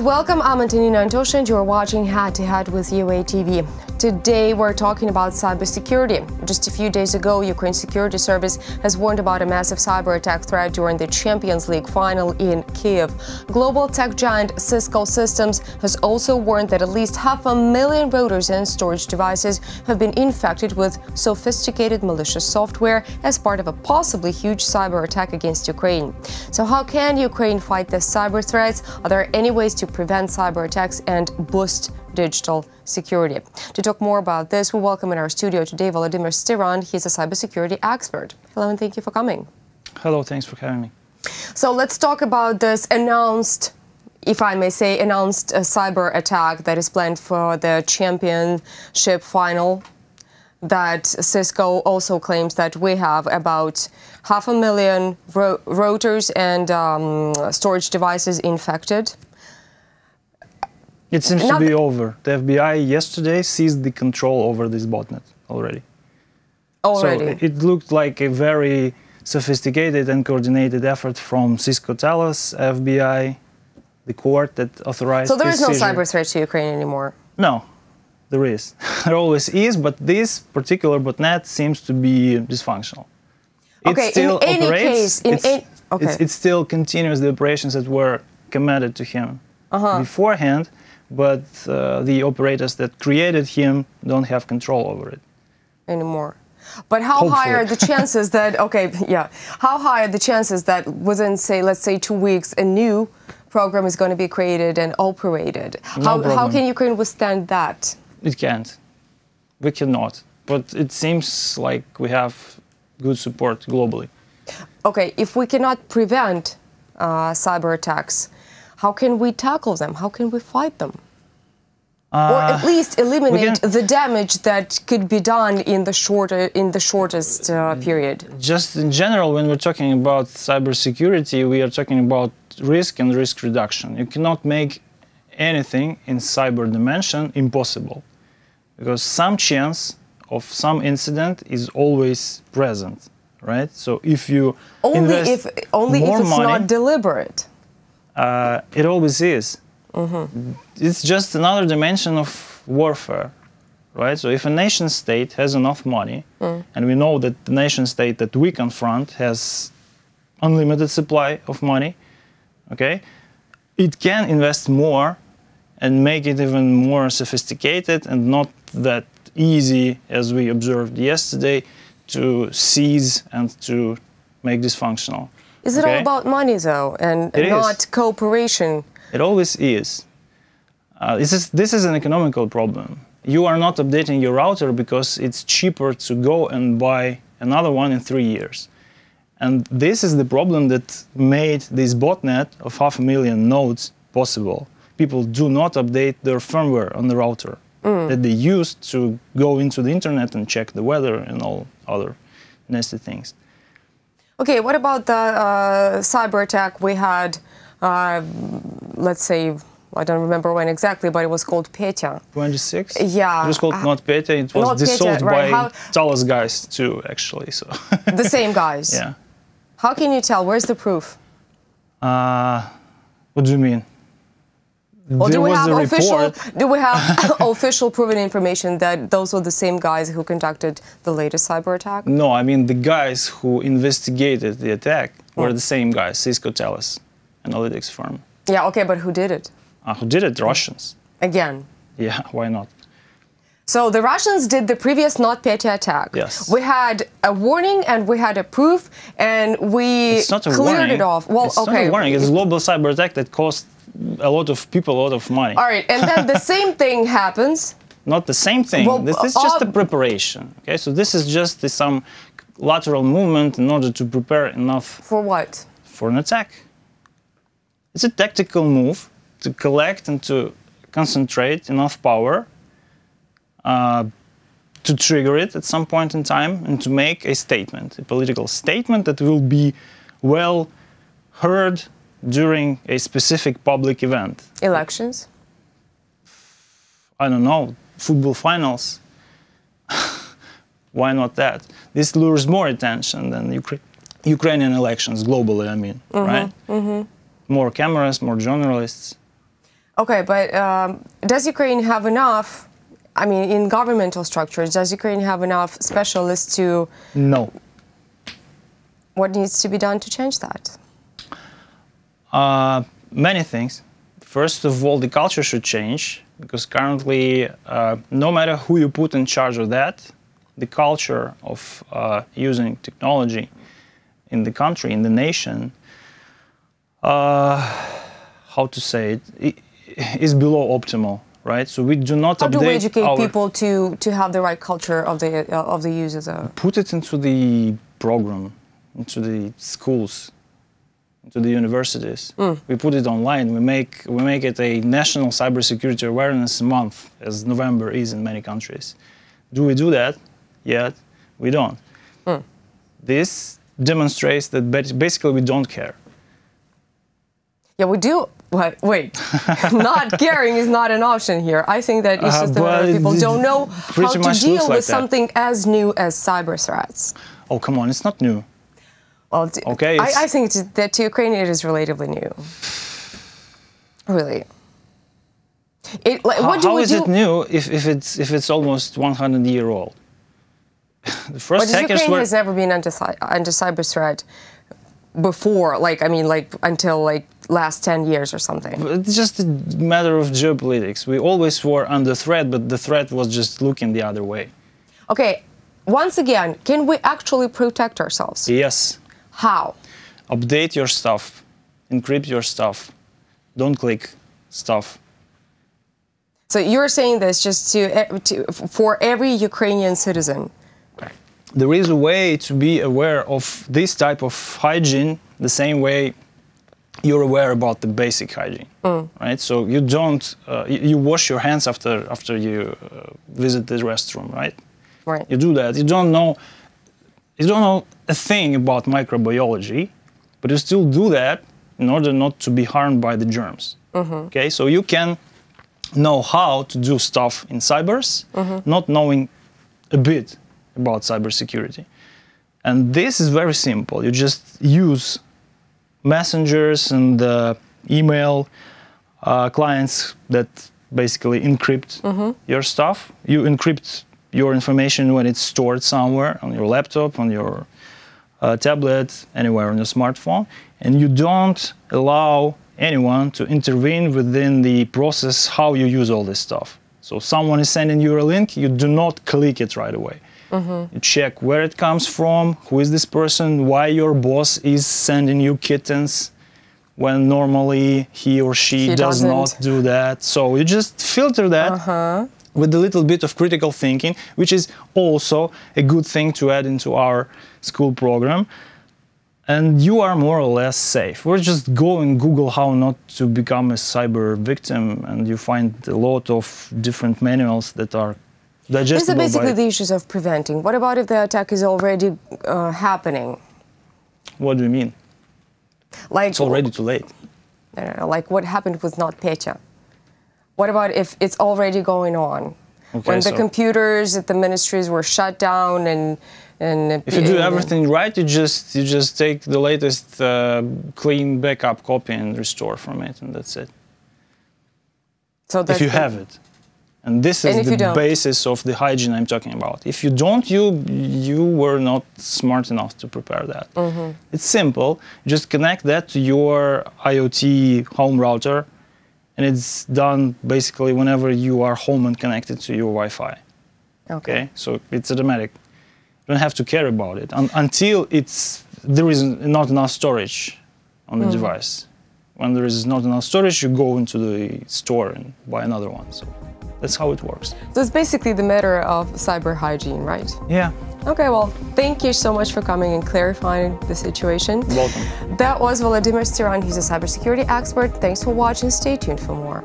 And welcome, I'm Antonina Antosha and you're watching Head to Head with UATV. Today we're talking about cybersecurity. Just a few days ago, Ukraine's security service has warned about a massive cyber attack threat during the Champions League final in Kyiv. Global tech giant Cisco Systems has also warned that at least 500,000 routers and storage devices have been infected with sophisticated malicious software as part of a possibly huge cyber attack against Ukraine. So how can Ukraine fight the cyber threats? Are there any ways to prevent cyber attacks and boost digital security? To talk more about this, we welcome in our studio today Volodymyr Styran. He's a cybersecurity expert. Hello and thank you for coming. Hello, thanks for having me. So let's talk about this announced, if I may say, cyber attack that is planned for the championship final, that Cisco also claims that we have about 500,000 routers and storage devices infected. It seems to be over. The FBI yesterday seized the control over this botnet already. So it looked like a very sophisticated and coordinated effort from Cisco, Thales, FBI, the court that authorized. So there is no seizure. cyber threat to Ukraine anymore? No, there is. There always is, but this particular botnet seems to be dysfunctional. Okay, it still in any operates. case, it still continues the operations that were committed to him beforehand. But the operators that created him don't have control over it anymore. But how high are the chances that, how high are the chances that within, say, let's say 2 weeks, a new program is going to be created and operated? How can Ukraine withstand that? It can't. We cannot. But it seems like we have good support globally. Okay, if we cannot prevent cyber attacks, how can we tackle them? How can we fight them? Or at least eliminate the damage that could be done in the shortest period? Just in general, when we're talking about cybersecurity, we are talking about risk and risk reduction. You cannot make anything in cyber dimension impossible, because some chance of some incident is always present, right? So if you only if it's money, not deliberate. It always is. It's just another dimension of warfare, right? So if a nation state has enough money, and we know that the nation state that we confront has unlimited supply of money, okay, it can invest more and make it even more sophisticated and not that easy, as we observed yesterday, to seize and to make dysfunctional. Is it all about money, though, and not cooperation? It always is. This is an economical problem. You are not updating your router because it's cheaper to go and buy another one in 3 years. And this is the problem that made this botnet of 500,000 nodes possible. People do not update their firmware on the router that they used to go into the internet and check the weather and all other nasty things. Okay, what about the cyber attack we had, let's say, I don't remember when exactly, but it was called Petya. 26? Yeah. It was called not Petya, it was dissolved by Thales guys too, actually. So the same guys? Yeah. How can you tell? Where's the proof? What do you mean? Well, do we have official proven information that those were the same guys who conducted the latest cyber attack? No, I mean the guys who investigated the attack were the same guys, Cisco Thales analytics firm. Yeah, okay, but who did it? Who did it? Russians. Again? Yeah, why not? So the Russians did the previous NotPetya attack. Yes. We had a warning and we had a proof and we cleared it off. Well, it's not a warning. It's a global cyber attack that cost a lot of people a lot of money. All right, and then the same thing happens. Not the same thing. Well, this is just a preparation. Okay, so this is just some lateral movement in order to prepare enough. For what? For an attack. It's a tactical move to collect and to concentrate enough power to trigger it at some point in time and to make a statement, a political statement that will be well heard during a specific public event. Elections? I don't know, football finals. Why not that? This lures more attention than Ukrainian elections globally, I mean, right? More cameras, more journalists. Okay, but does Ukraine have enough, I mean, in governmental structures, does Ukraine have enough specialists to... No. What needs to be done to change that? Many things. First of all, the culture should change, because currently, no matter who you put in charge of that, the culture of using technology in the country, in the nation, how to say it, is below optimal, right? So we do not update. How do we educate people to have the right culture of the users? Put it into the program, into the schools, into the universities. We put it online. We make it a national cybersecurity awareness month, as November is in many countries. Do we do that? Yet we don't. This demonstrates that basically we don't care. Yeah, we do. Wait, not caring is not an option here. I think that it's just that people don't know how to deal with something as new as cyber threats. Oh, come on, it's not new. Well, okay, I think that to Ukraine it is relatively new. Really. How is it new if it's almost 100-year-old? The first hackers Ukraine has never been under cyber threat before, until last 10 years or something. It's just a matter of geopolitics. We always were under threat, but the threat was just looking the other way. Okay, once again, can we actually protect ourselves? Yes. How? Update your stuff, encrypt your stuff, don't click stuff. So you're saying this just for every Ukrainian citizen? There is a way to be aware of this type of hygiene the same way you're aware about the basic hygiene, right? So you don't, you wash your hands after you visit the restroom, right? Right. You do that. You don't know a thing about microbiology, but you still do that in order not to be harmed by the germs. Okay, so you can know how to do stuff in cybers, not knowing a bit about cybersecurity. And this is very simple. You just use messengers and email clients that basically encrypt your stuff. You encrypt your information when it's stored somewhere on your laptop, on your tablet, anywhere on your smartphone, and you don't allow anyone to intervene within the process how you use all this stuff. So someone is sending you a link, you do not click it right away. You check where it comes from, who is this person, why your boss is sending you kittens when normally he or she does not do that. So you just filter that with a little bit of critical thinking, which is also a good thing to add into our school program. And you are more or less safe. Or just go and Google how not to become a cyber victim, and you find a lot of different manuals that are digestible. These are basically the issues of preventing. What about if the attack is already happening? What do you mean? Like, it's already too late. No, like what happened with NotPetya? What about if it's already going on? Okay, when the computers at the ministries were shut down and if you do everything right, you just take the latest clean backup copy and restore from it, and that's it. So that's if you have it. And this is the basis of the hygiene I'm talking about. If you don't, you were not smart enough to prepare that. It's simple. Just connect that to your IoT home router, and it's done basically whenever you are home and connected to your Wi-Fi. Okay? So it's automatic. You don't have to care about it until there is not enough storage on the device. When there is not enough storage, you go into the store and buy another one. So that's how it works. So it's basically the matter of cyber hygiene, right? Yeah. Okay, well, thank you so much for coming and clarifying the situation. Welcome. That was Volodymyr Styran. He's a cybersecurity expert. Thanks for watching. Stay tuned for more.